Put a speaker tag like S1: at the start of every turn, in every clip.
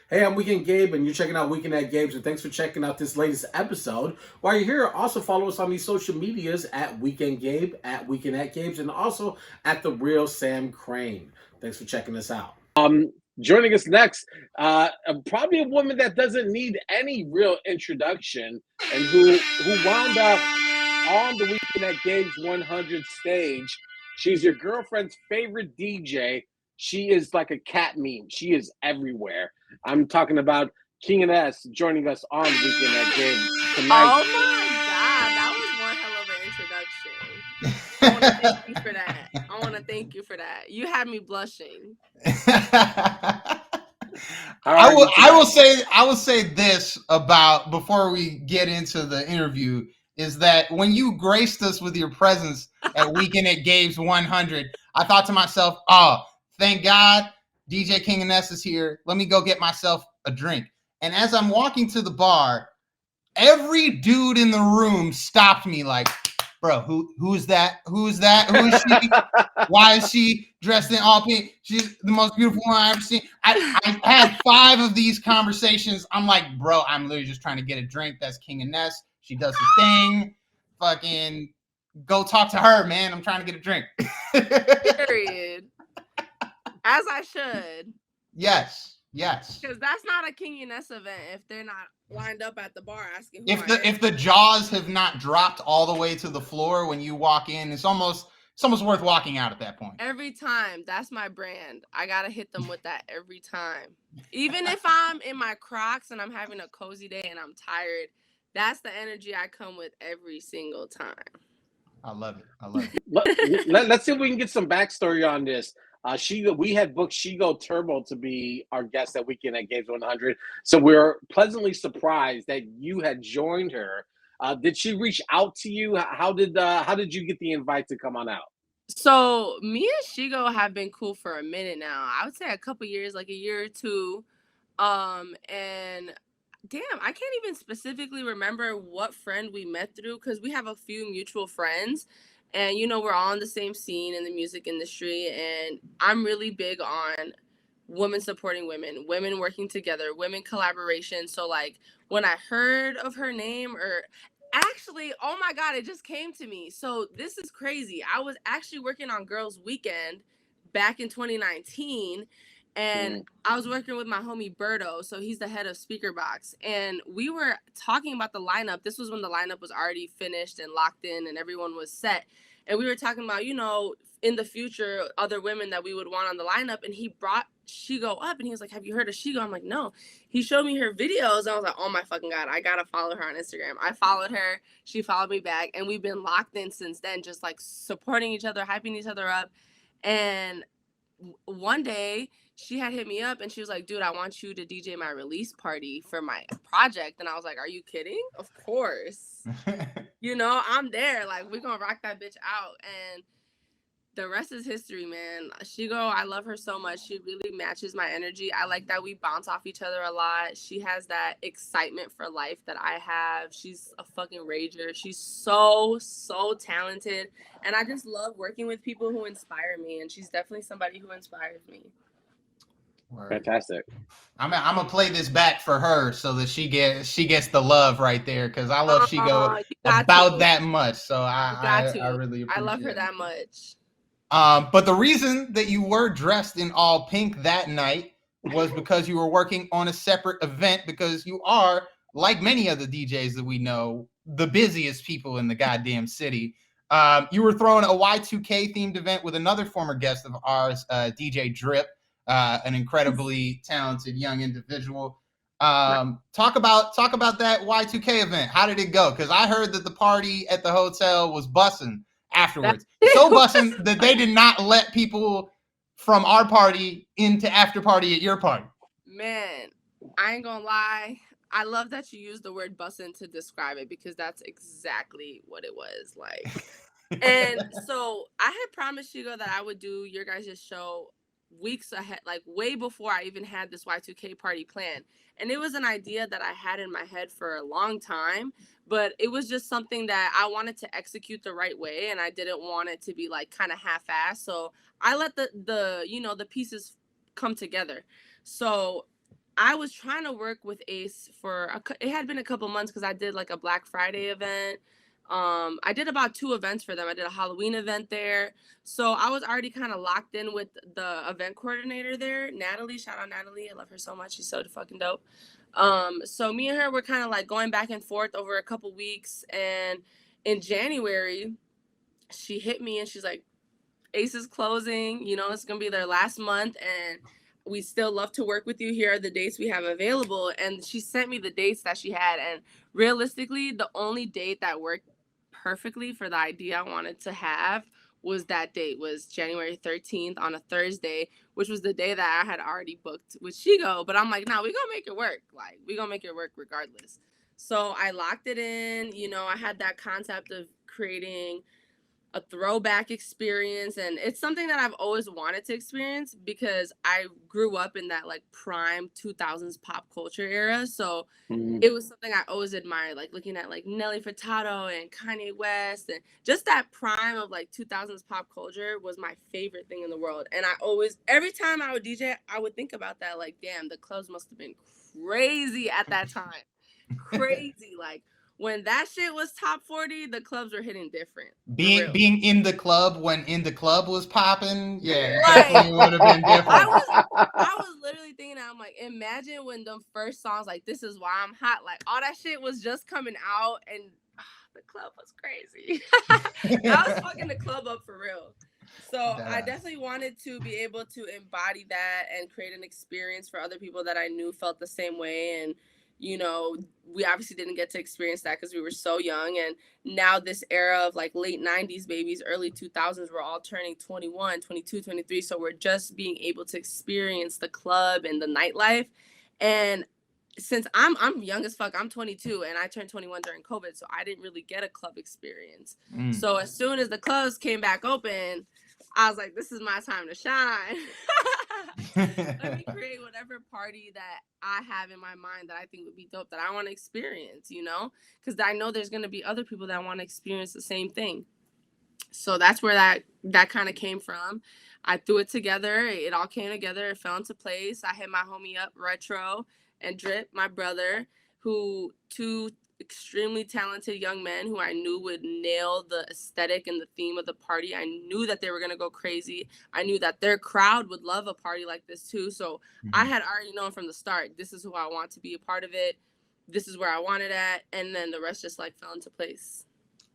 S1: Hey, I'm Weekend Gabe, and you're checking out Weekend at Gabe's, and thanks for checking out this latest episode. While you're here, also follow us on these social medias at Weekend Gabe, at Weekend at Gabe's, and also at The Real Sam Crane. Thanks for checking us out.
S2: Joining us next, probably a woman that doesn't need any real introduction, and who wound up on the Weekend at Gabe's 100 stage. She's your girlfriend's favorite DJ. She is like a cat meme. She is everywhere. I'm talking about King Inesse joining us on Weekend at Gabe's tonight.
S3: Oh my God, that was one hell of an introduction. I want to thank you for that. I want to thank you for that. You had me blushing.
S4: I will say this about before we get into the interview is that when you graced us with your presence at Weekend at Gabe's 100, I thought to myself, oh, thank God DJ King Inesse is here. Let me go get myself a drink. And as I'm walking to the bar, every dude in the room stopped me like, bro, who is that? Who is that? Who is she? Why is she dressed in all pink? She's the most beautiful one I've ever seen. I had 5 of these conversations. I'm like, bro, I'm literally just trying to get a drink. That's King Inesse. She does the thing. Fucking go talk to her, man. I'm trying to get a drink.
S3: Period. As I should.
S4: Yes.
S3: Because that's not a King Inesse event if they're not lined up at the bar asking
S4: if the jaws have not dropped all the way to the floor when you walk in, it's almost worth walking out at that point.
S3: Every time. That's my brand. I gotta hit them with that every time. Even if I'm in my Crocs and I'm having a cozy day and I'm tired, that's the energy I come with every single time.
S4: I love it.
S2: Let's see if we can get some backstory on this. We had booked Shigo Turbo to be our guest at Weekend at Games 100, so we're pleasantly surprised that you had joined her. Did she reach out to you? How did you get the invite to come on out?
S3: So me and Shigo have been cool for a minute now. I would say a couple years, like a year or two. And damn, I can't even specifically remember what friend we met through because we have a few mutual friends. And, we're all in the same scene in the music industry. And I'm really big on women supporting women working together, women collaboration. So, like, when I heard of her name actually, oh my God, it just came to me. So this is crazy. I was actually working on Girls Weekend back in 2019. And I was working with my homie Berto, so he's the head of Speakerbox, and we were talking about the lineup. This was when the lineup was already finished and locked in and everyone was set. And we were talking about, in the future, other women that we would want on the lineup. And he brought Shigo up and he was like, have you heard of Shigo? I'm like, no. He showed me her videos. And I was like, oh my fucking God, I gotta follow her on Instagram. I followed her. She followed me back. And we've been locked in since then, just like supporting each other, hyping each other up. And one day she had hit me up and she was like, dude, I want you to DJ my release party for my project. And I was like, are you kidding? Of course. I'm there. Like, we're gonna rock that bitch out. And the rest is history, man. Shigo, I love her so much. She really matches my energy. I like that we bounce off each other a lot. She has that excitement for life that I have. She's a fucking rager. She's so talented. And I just love working with people who inspire me. And she's definitely somebody who inspires me.
S2: Word. Fantastic.
S4: I'm gonna play this back for her so that she gets the love right there because I love Shigo about that much. So I really appreciate
S3: I love her that much.
S4: But the reason that you were dressed in all pink that night was because you were working on a separate event because you are, like many other DJs that we know, the busiest people in the goddamn city. You were throwing a Y2K themed event with another former guest of ours, DJ Drip, an incredibly talented young individual. Talk about that Y2K event. How did it go? Because I heard that the party at the hotel was bussin' afterwards. So bussin' that they did not let people from our party into after party at your party.
S3: Man, I ain't gonna lie. I love that you use the word bussin' to describe it because that's exactly what it was like. And so I had promised Shigo that I would do your guys' show weeks ahead, like way before I even had this Y2K party plan. And it was an idea that I had in my head for a long time, but it was just something that I wanted to execute the right way, and I didn't want it to be like kind of half-assed. So I let the pieces come together. So I was trying to work with Ace for it had been a couple months because I did like a Black Friday event. I did about 2 events for them. I did a Halloween event there. So I was already kind of locked in with the event coordinator there, Natalie. Shout out Natalie. I love her so much. She's so fucking dope. So me and her were kind of like going back and forth over a couple weeks. And in January, she hit me and she's like, Ace is closing, it's gonna be their last month, and we still love to work with you. Here are the dates we have available. And she sent me the dates that she had, and realistically the only date that worked perfectly for the idea I wanted to have was that date was January 13th on a Thursday, which was the day that I had already booked with Shigo. But I'm like, no, we're gonna make it work. Like, we're gonna make it work regardless. So I locked it in. I had that concept of creating a throwback experience, and it's something that I've always wanted to experience because I grew up in that like prime 2000s pop culture era. So it was something I always admired, like looking at like Nelly Furtado and Kanye West, and just that prime of like 2000s pop culture was my favorite thing in the world. And I always, every time I would DJ, I would think about that, like, damn, the clubs must have been crazy at that time. Crazy. Like, when that shit was top 40, the clubs were hitting different.
S4: Being in the club when In the Club was popping, yeah,
S3: Right.
S4: definitely would have been different.
S3: I was literally thinking, I'm like, imagine when the first songs like This Is Why I'm Hot, like all that shit was just coming out, and the club was crazy. I was fucking the club up for real. So I definitely wanted to be able to embody that and create an experience for other people that I knew felt the same way. And we obviously didn't get to experience that because we were so young. And now this era of like late 90s babies, early 2000s, we're all turning 21, 22, 23. So we're just being able to experience the club and the nightlife. And since I'm young as fuck, I'm 22 and I turned 21 during COVID. So I didn't really get a club experience. So as soon as the clubs came back open, I was like, this is my time to shine. Let me create whatever party that I have in my mind that I think would be dope, that I want to experience, because I know there's going to be other people that want to experience the same thing. So that's where that kind of came from. I threw it together. It all came together. It fell into place. I hit my homie up, Retro, and Drip, my brother, two extremely talented young men who I knew would nail the aesthetic and the theme of the party. I knew that they were going to go crazy. I knew that their crowd would love a party like this too. So I had already known from the start, this is who I want to be a part of it. This is where I want it at. And then the rest just like fell into place.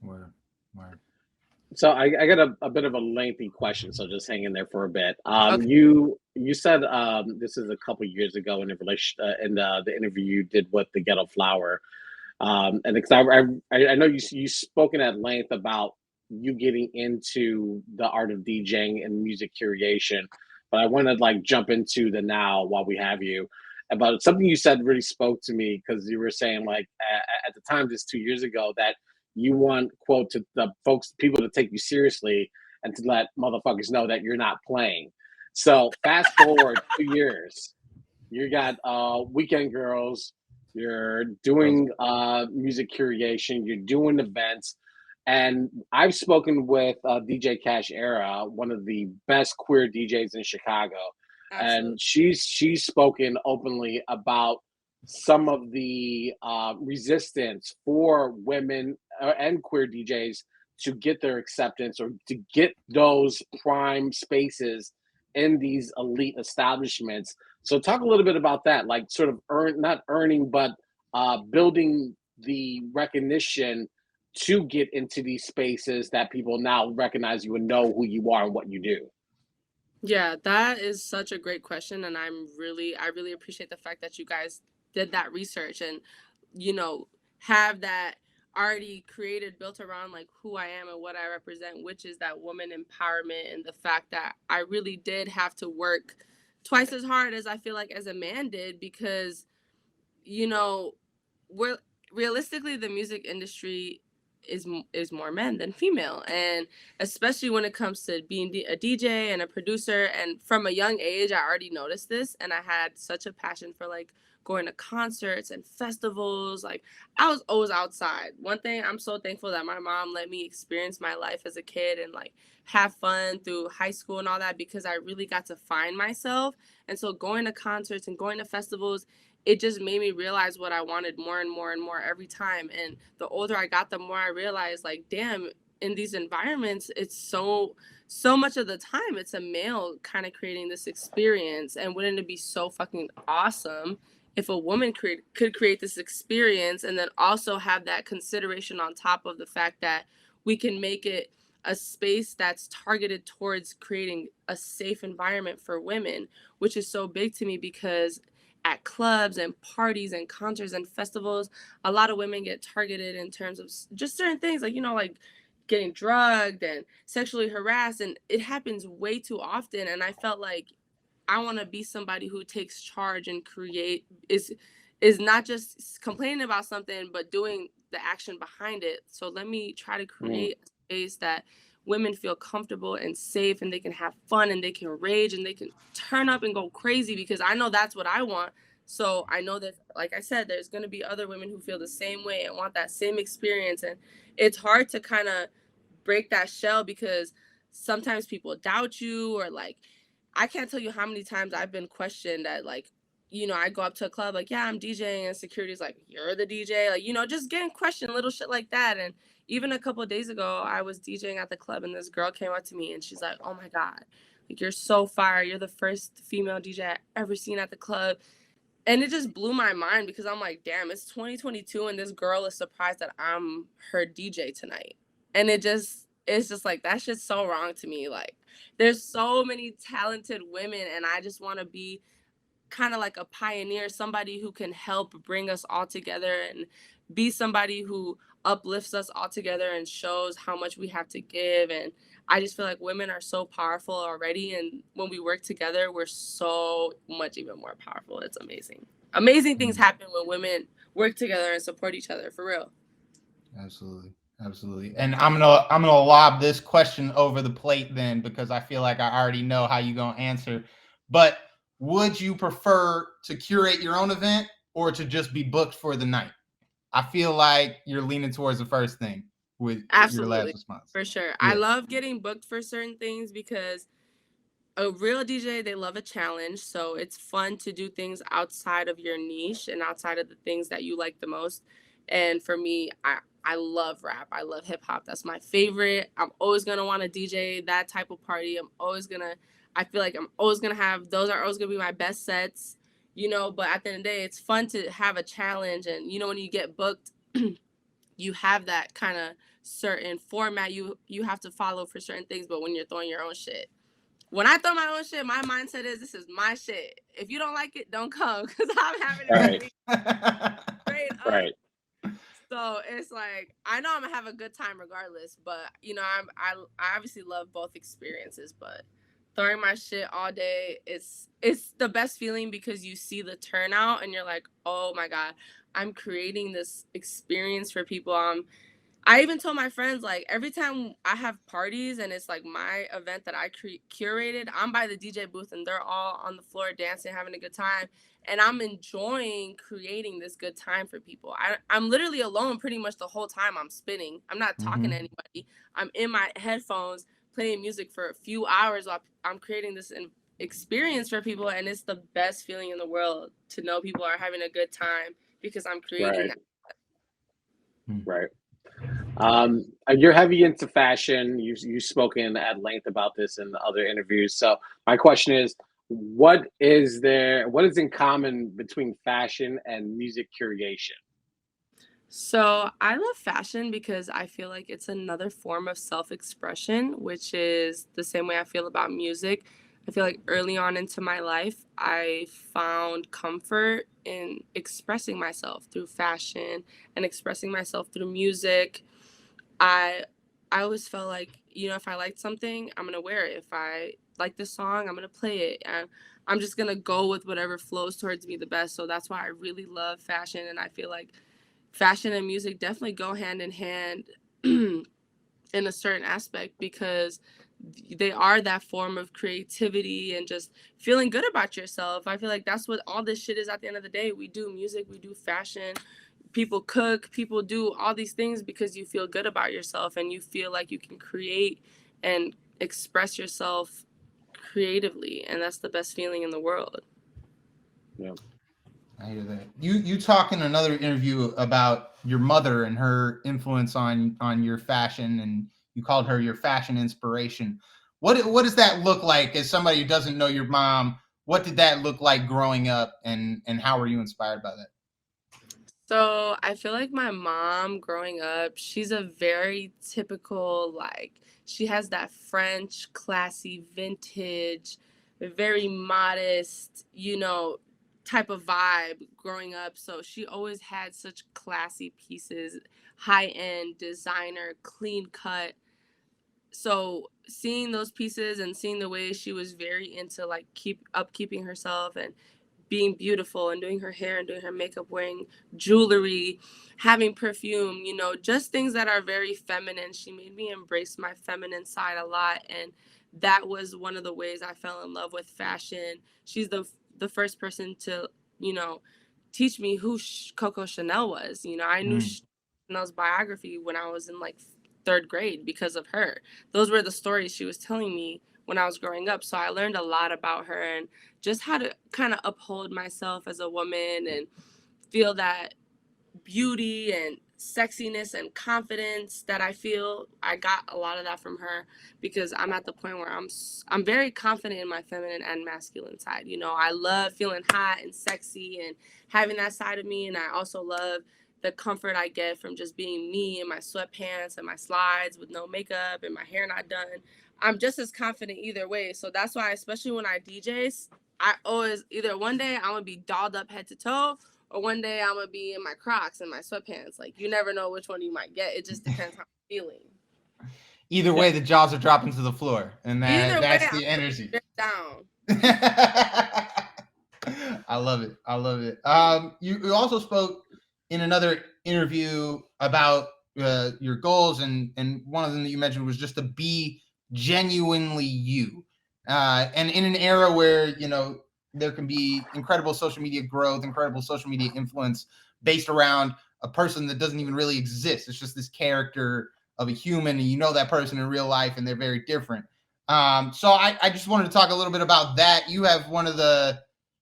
S4: Word.
S2: So I got a bit of a lengthy question, so just hang in there for a bit.
S3: Okay.
S2: You said this is a couple years ago in the interview you did with the Ghetto Flower. And because I know you spoken at length about you getting into the art of DJing and music curation, but I want to like jump into the now while we have you. About something you said really spoke to me because you were saying like at the time, just 2 years ago, that you want, quote, to the people to take you seriously and to let motherfuckers know that you're not playing. So fast forward 2 years, you got Weekend Girls. You're doing music curation. You're doing events. And I've spoken with DJ Cash Era, one of the best queer DJs in Chicago. Absolutely. And she's spoken openly about some of the resistance for women and queer DJs to get their acceptance or to get those prime spaces in these elite establishments. So talk a little bit about that, like sort of not earning, but building the recognition to get into these spaces that people now recognize you and know who you are and what you do.
S3: Yeah, that is such a great question. And I really appreciate the fact that you guys did that research and, have that already created, built around like who I am and what I represent, which is that woman empowerment and the fact that I really did have to work twice as hard as I feel like as a man did, because, we're realistically, the music industry is more men than female. And especially when it comes to being a DJ and a producer, and from a young age I already noticed this, and I had such a passion for like going to concerts and festivals. Like I was always outside. One thing, I'm so thankful that my mom let me experience my life as a kid and like have fun through high school and all that, because I really got to find myself. And so going to concerts and going to festivals, it just made me realize what I wanted more and more and more every time. And the older I got, the more I realized, like, damn, in these environments, it's so much of the time it's a male kind of creating this experience. And wouldn't it be so fucking awesome if a woman could create this experience, and then also have that consideration on top of the fact that we can make it a space that's targeted towards creating a safe environment for women, which is so big to me, because at clubs and parties and concerts and festivals, a lot of women get targeted in terms of just certain things, like, you know, like getting drugged and sexually harassed, and it happens way too often. And I felt like I want to be somebody who takes charge and is not just complaining about something, but doing the action behind it. So let me try to create a space that women feel comfortable and safe, and they can have fun, and they can rage, and they can turn up and go crazy, because I know that's what I want. So I know that, like I said, there's going to be other women who feel the same way and want that same experience. And it's hard to kind of break that shell, because sometimes people doubt you, or like, I can't tell you how many times I've been questioned at, like, you know, I go up to a club like, yeah, I'm DJing, and security's like, you're the DJ, like, you know, just getting questioned, little shit like that. And even a couple of days ago, I was DJing at the club, and this girl came up to me, and she's like, oh my God, like, you're so fire. You're the first female DJ I ever seen at the club. And it just blew my mind, because I'm like, damn, it's 2022, and this girl is surprised that I'm her DJ tonight. And it's just like, that's just so wrong to me. Like, there's so many talented women, and I just want to be kind of like a pioneer, somebody who can help bring us all together, and be somebody who uplifts us all together and shows how much we have to give. And I just feel like women are so powerful already, and when we work together, we're so much even more powerful. It's amazing. Amazing things happen when women work together and support each other, for real.
S4: Absolutely. And I'm gonna lob this question over the plate then, because I feel like I already know how you're gonna answer. But would you prefer to curate your own event, or to just be booked for the night? I feel like you're leaning towards the first thing with your last response.
S3: For sure. Yeah. I love getting booked for certain things, because a real DJ, they love a challenge. So it's fun to do things outside of your niche and outside of the things that you like the most. And for me, I love rap. I love hip hop. That's my favorite. I'm always going to want to DJ that type of party. I feel like I'm always going to have, those are always going to be my best sets, you know, but at the end of the day, it's fun to have a challenge. And, you know, when you get booked, you have that kind of certain format you have to follow for certain things. But when you're throwing your own shit, when I throw my own shit, my mindset is, this is my shit. If you don't like it, don't come, because I'm having it straight up. Right. So it's like, I know I'm gonna have a good time regardless, but you know, I obviously love both experiences. But throwing my shit all day, it's the best feeling, because you see the turnout and you're like, oh my God, I'm creating this experience for people. I even told my friends, like, every time I have parties and it's like my event that I curated, I'm by the DJ booth and they're all on the floor dancing, having a good time. And I'm enjoying creating this good time for people. I'm literally alone pretty much the whole time I'm spinning. I'm not talking to anybody. I'm in my headphones playing music for a few hours while I'm creating this experience for people. And it's the best feeling in the world to know people are having a good time, because I'm creating that.
S2: Right. You're heavy into fashion. You've spoken at length about this in other interviews. So my question is, what is in common between fashion and music curation?
S3: So I love fashion because I feel like it's another form of self-expression, which is the same way I feel about music. I feel like early on into my life, I found comfort in expressing myself through fashion and expressing myself through music. I always felt like, you know, if I liked something, I'm going to wear it. If I like this song, I'm going to play it. And I'm just going to go with whatever flows towards me the best. So that's why I really love fashion. And I feel like fashion and music definitely go hand in hand. in a certain aspect, because they are that form of creativity and just feeling good about yourself. I feel like that's what all this shit is at the end of the day. We do music, we do fashion, people cook, people do all these things because you feel good about yourself and you feel like you can create and express yourself creatively, and that's the best feeling in the world.
S2: Yeah.
S4: I hear that. You talk in another interview about your mother and her influence on your fashion, and you called her your fashion inspiration. What does that look like as somebody who doesn't know your mom? What did that look like growing up, and how were you inspired by that?
S3: So I feel like my mom growing up, she's a very typical, like, she has that French, classy, vintage, very modest, type of vibe growing up. So she always had such classy pieces, high end, designer, clean cut. So seeing those pieces and seeing the way she was very into like keeping herself and being beautiful and doing her hair and doing her makeup, wearing jewelry, having perfume, just things that are very feminine. She made me embrace my feminine side a lot. And that was one of the ways I fell in love with fashion. She's the first person to, teach me who Coco Chanel was. I knew Chanel's biography when I was in like third grade because of her. Those were the stories she was telling me when I was growing up. So I learned a lot about her and just how to kind of uphold myself as a woman and feel that beauty and sexiness and confidence that I feel. I got a lot of that from her because I'm at the point where I'm very confident in my feminine and masculine side. I love feeling hot and sexy and having that side of me, and I also love the comfort I get from just being me in my sweatpants and my slides with no makeup and my hair not done. I'm just as confident either way. So that's why, especially when I DJs, I always either one day I'm gonna be dolled up head to toe, or one day I'm gonna be in my Crocs and my sweatpants. Like, you never know which one you might get. It just depends how I'm feeling.
S4: Either way, the jaws are dropping to the floor, and that's the energy.
S3: Down.
S4: I love it. I love it. You also spoke in another interview about your goals, and one of them that you mentioned was just to be genuinely you. And in an era where there can be incredible social media growth, incredible social media influence based around a person that doesn't even really exist. It's just this character of a human, and that person in real life, and they're very different. So I just wanted to talk a little bit about that. You have one of the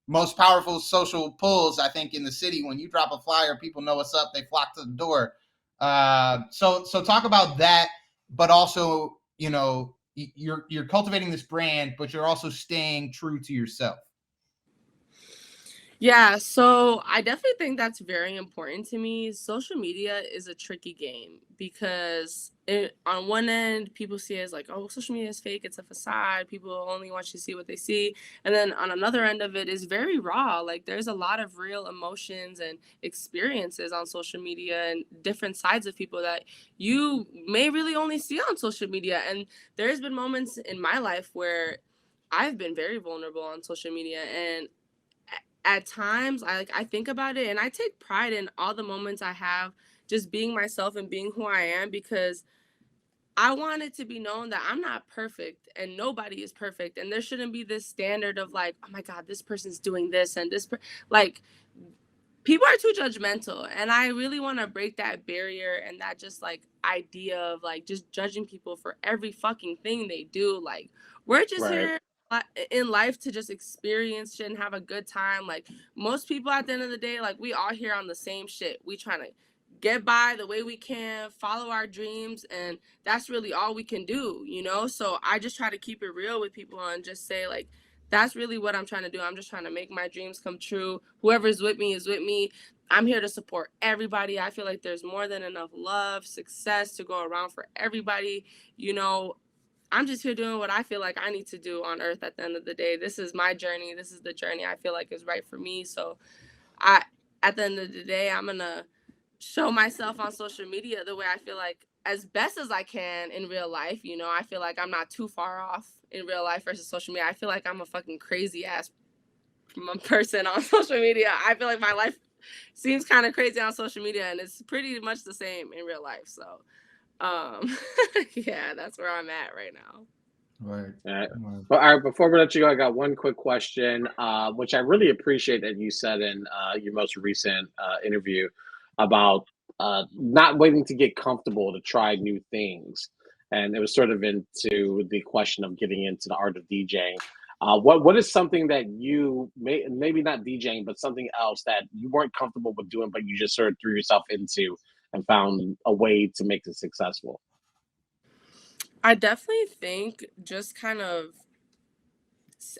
S4: most powerful social pulls, I think, in the city. When you drop a flyer, people know what's up. They flock to the door. So talk about that, but also, you're cultivating this brand, but you're also staying true to yourself.
S3: Yeah, so I definitely think that's very important to me. Social media is a tricky game because on one end, people see it as like, oh, social media is fake, it's a facade. People only want you to see what they see. And then on another end of it is very raw. Like, there's a lot of real emotions and experiences on social media and different sides of people that you may really only see on social media. And there's been moments in my life where I've been very vulnerable on social media, and at times I think about it and I take pride in all the moments I have just being myself and being who I am, because I want it to be known that I'm not perfect and nobody is perfect, and there shouldn't be this standard of like, oh my god, this person's doing this and like, people are too judgmental, and I really want to break that barrier and that just like idea of like just judging people for every fucking thing they do. Like, we're just here in life to just experience shit and have a good time. Like, most people at the end of the day, like, we all here on the same shit. We trying to get by the way we can, follow our dreams, and that's really all we can do, So I just try to keep it real with people and just say like, that's really what I'm trying to do. I'm just trying to make my dreams come true. Whoever's with me is with me. I'm here to support everybody. I feel like there's more than enough love, success to go around for everybody. I'm just here doing what I feel like I need to do on earth at the end of the day. This is my journey. This is the journey I feel like is right for me. So at the end of the day, I'm going to show myself on social media the way I feel like as best as I can in real life. I feel like I'm not too far off in real life versus social media. I feel like I'm a fucking crazy ass person on social media. I feel like my life seems kind of crazy on social media, and it's pretty much the same in real life. So Yeah, that's where I'm at right now.
S4: Right.
S2: All right. Well, all right. Before we let you go, I got one quick question, which I really appreciate that you said in your most recent interview about not waiting to get comfortable to try new things, and it was sort of into the question of getting into the art of DJing. What is something that you maybe not DJing, but something else that you weren't comfortable with doing, but you just sort of threw yourself into and found a way to make it successful?
S3: I definitely think just kind of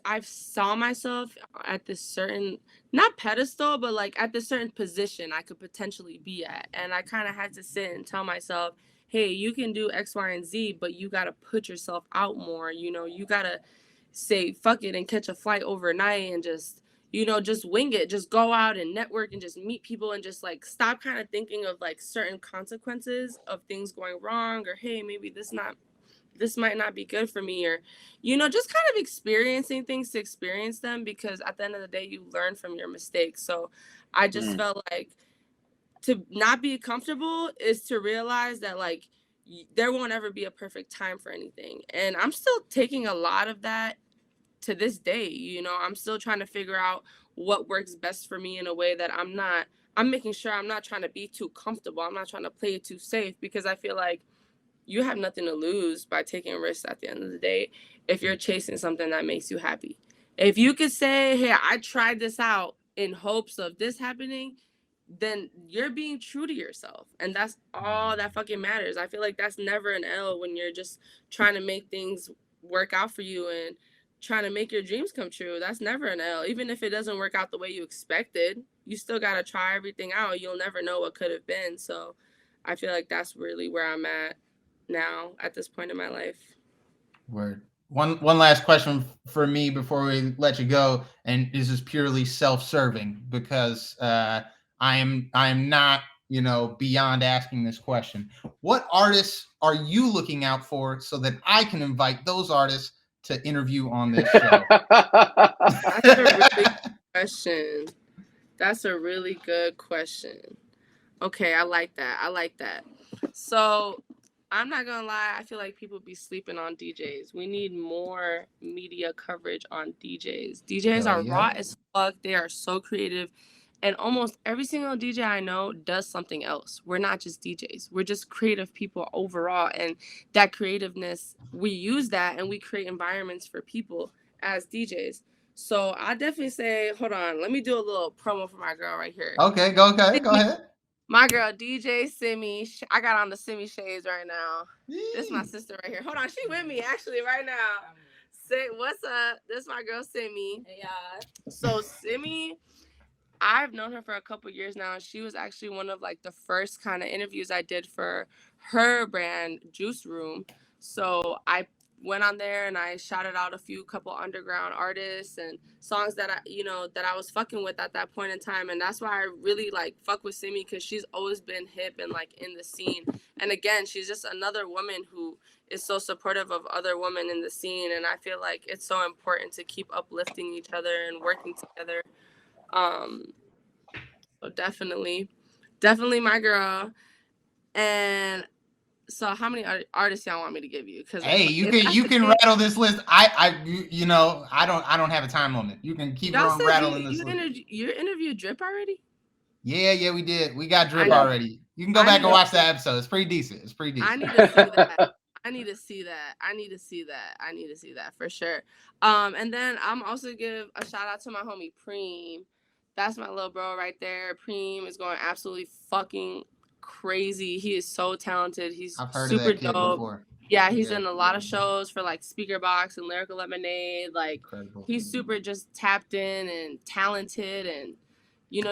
S3: I saw myself at this certain, not pedestal, but like at this certain position I could potentially be at. And I kind of had to sit and tell myself, hey, you can do X, Y, and Z, but you got to put yourself out more. You got to say, fuck it and catch a flight overnight and just, just wing it. Just go out and network and just meet people and just like stop kind of thinking of like certain consequences of things going wrong or, hey, maybe this might not be good for me, or just kind of experiencing things to experience them, because at the end of the day you learn from your mistakes. So I just felt like to not be comfortable is to realize that like there won't ever be a perfect time for anything, and I'm still taking a lot of that to this day. I'm still trying to figure out what works best for me in a way that I'm making sure I'm not trying to be too comfortable, I'm not trying to play it too safe, because I feel like you have nothing to lose by taking risks at the end of the day if you're chasing something that makes you happy. If you could say, hey, I tried this out in hopes of this happening, then you're being true to yourself. And that's all that fucking matters. I feel like that's never an L when you're just trying to make things work out for you and trying to make your dreams come true. That's never an L. Even if it doesn't work out the way you expected, you still got to try everything out. You'll never know what could have been. So I feel like that's really where I'm at now at this point in my life.
S4: Word. One last question for me before we let you go, and this is purely self-serving because I am not beyond asking this question. What artists are you looking out for so that I can invite those artists to interview on this show?
S3: That's a really good question. That's a really good question. Okay, I like that. So I'm not gonna lie, I feel like people be sleeping on DJs. We need more media coverage on DJs. DJs are raw as fuck. They are so creative. And almost every single DJ I know does something else. We're not just DJs. We're just creative people overall. And that creativeness, we use that and we create environments for people as DJs. So I definitely say, hold on, let me do a little promo for my girl right here.
S4: Okay, go ahead.
S3: My girl, DJ Simi. I got on the Simi shades right now. This is my sister right here. Hold on, she with me actually right now. Say, what's up? This is my girl Simi.
S5: Hey, y'all.
S3: So Simi, I've known her for a couple years now. She was actually one of like the first kind of interviews I did for her brand, Juice Room. So I went on there and I shouted out a couple underground artists and songs that I was fucking with at that point in time. And that's why I really like fuck with Simi, because she's always been hip and like in the scene. And again, she's just another woman who is so supportive of other women in the scene. And I feel like it's so important to keep uplifting each other and working together. So definitely my girl. And so how many artists y'all want me to give you? Because
S4: hey, you can rattle this list. I don't have a time limit. You can keep on rattling this list.
S3: You interviewed Drip already?
S4: Yeah, we did. We got Drip already. You can go back and watch that episode. It's pretty decent.
S3: I need to see that. I need to see that for sure. And then I'm also give a shout out to my homie Preem. That's my little bro right there. Preem is going absolutely fucking crazy. He is so talented. He's super dope. Before. Yeah, he's in a lot of shows for like Speaker Box and Lyrical Lemonade. Like he's super just tapped in and talented and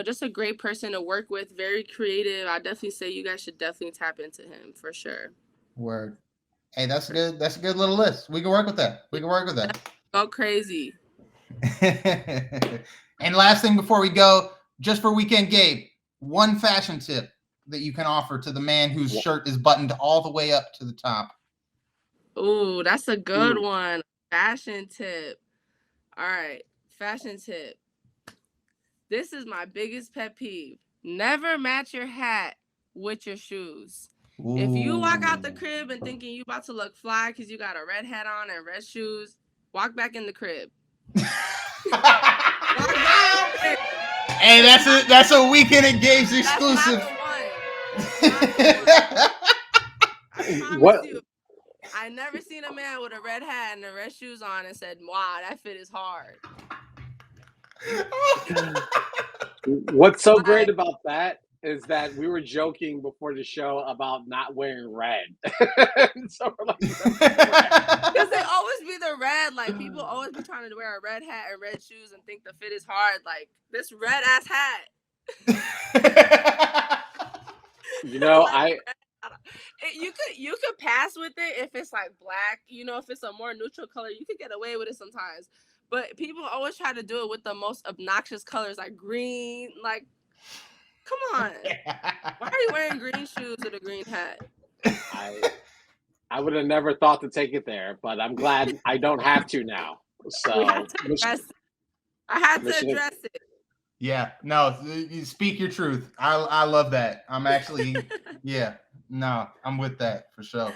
S3: just a great person to work with, very creative. I definitely say you guys should definitely tap into him for sure.
S4: Word. Hey, that's good. That's a good little list. We can work with that.
S3: Go crazy.
S4: And last thing before we go, just for Weekend Gabe, one fashion tip that you can offer to the man whose shirt is buttoned all the way up to the top.
S3: Ooh, that's a good one. Fashion tip. All right, fashion tip. This is my biggest pet peeve. Never match your hat with your shoes. If you walk out the crib and thinking you about to look fly because you got a red hat on and red shoes, walk back in the crib.
S4: Hey, that's a Weekend at Gabe's exclusive.
S3: I promise you, I never seen a man with a red hat and the red shoes on and said, "Wow, that fit is hard."
S2: What's so great about that is that we were joking before the show about not wearing red. So we're like,
S3: because they always be the red. Like, people always be trying to wear a red hat and red shoes and think the fit is hard. Like, this red ass hat.
S2: You know,
S3: you could pass with it if it's like black. You know, if it's a more neutral color, you could get away with it sometimes. But people always try to do it with the most obnoxious colors, like green. Like, come on. Why are you wearing green shoes with a green hat?
S2: I would have never thought to take it there, but I'm glad I don't have to now. So
S3: I had to address it.
S4: Yeah, no, you speak your truth. I love that. I'm actually, I'm with that for sure.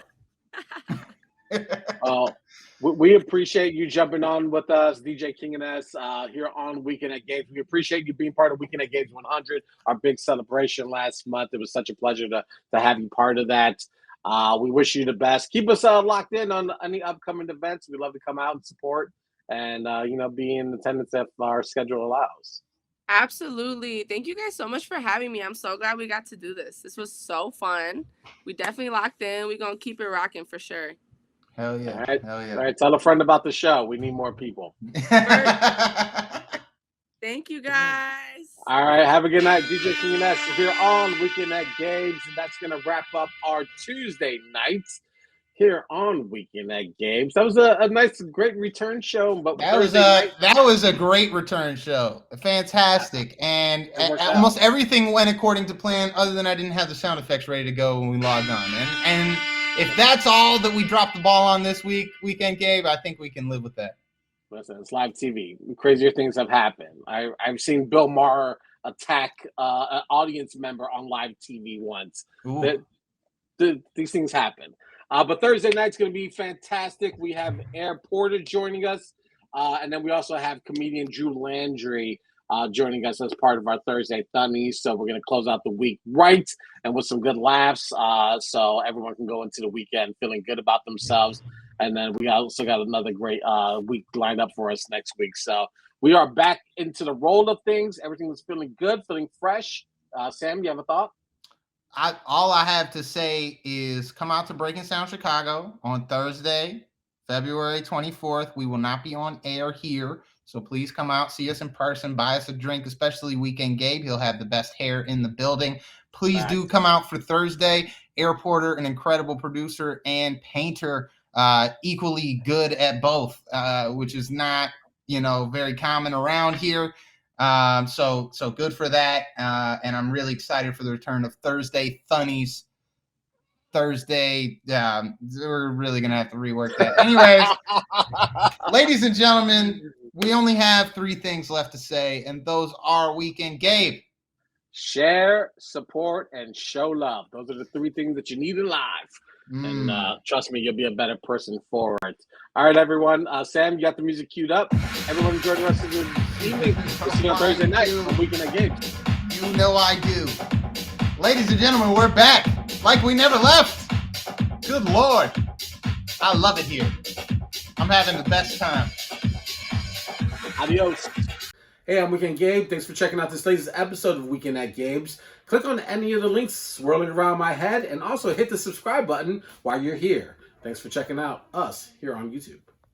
S2: We appreciate you jumping on with us, DJ King Inesse, here on Weekend at Gabe's. We appreciate you being part of Weekend at Gabe's 100, our big celebration last month. It was such a pleasure to have you part of that. We wish you the best. Keep us locked in on any upcoming events. We'd love to come out and support and, be in attendance if our schedule allows.
S3: Absolutely. Thank you guys so much for having me. I'm so glad we got to do this. This was so fun. We definitely locked in. We're going to keep it rocking for sure.
S4: Hell yeah.
S2: All right.
S4: Hell yeah.
S2: All right. Tell a friend about the show. We need more people.
S3: Thank you, guys.
S2: All right. Have a good night. DJ King Inesse here on Weekend at Gabe's. And that's going to wrap up our Tuesday nights here on Weekend at Gabe's. That was a nice, great return show. But
S4: that was a great return show. Fantastic. And almost everything went according to plan, other than I didn't have the sound effects ready to go when we logged on. And if that's all that we dropped the ball on this Weekend Gabe, I think we can live with that.
S2: Listen, it's live TV. Crazier things have happened. I've seen Bill Maher attack an audience member on live TV once. These things happen. But Thursday night's going to be fantastic. We have Air Porter joining us. And then we also have comedian Drew Landry joining us as part of our Thursday Thunnies. So we're going to close out the week right and with some good laughs. So everyone can go into the weekend feeling good about themselves. And then we also got another great week lined up for us next week. So we are back into the roll of things. Everything is feeling good, feeling fresh. Sam, you have a thought?
S4: All I have to say is come out to Breaking Sound Chicago on Thursday, February 24th. We will not be on air here, so please come out, see us in person, buy us a drink, especially Weekend Gabe. He'll have the best hair in the building. Please do come out for Thursday. Air Porter, an incredible producer and painter, equally good at both, which is not, very common around here. So good for that. And I'm really excited for the return of Thursday Thunnies. Thursday, we're really going to have to rework that. Anyways, ladies and gentlemen, we only have 3 things left to say, and those are Weekend Gabe.
S2: Share, support, and show love. Those are the 3 things that you need in life. And trust me, you'll be a better person for it. All right, everyone. Sam, you got the music queued up. Everyone enjoy the rest of the evening. We'll see you on Thursday night on Weekend at Gabe's.
S4: You know I do. Ladies and gentlemen, we're back like we never left. Good Lord. I love it here. I'm having the best time.
S2: Adios.
S1: Hey, I'm Weekend Gabe. Thanks for checking out this latest episode of Weekend at Gabe's. Click on any of the links swirling around my head and also hit the subscribe button while you're here. Thanks for checking out us here on YouTube.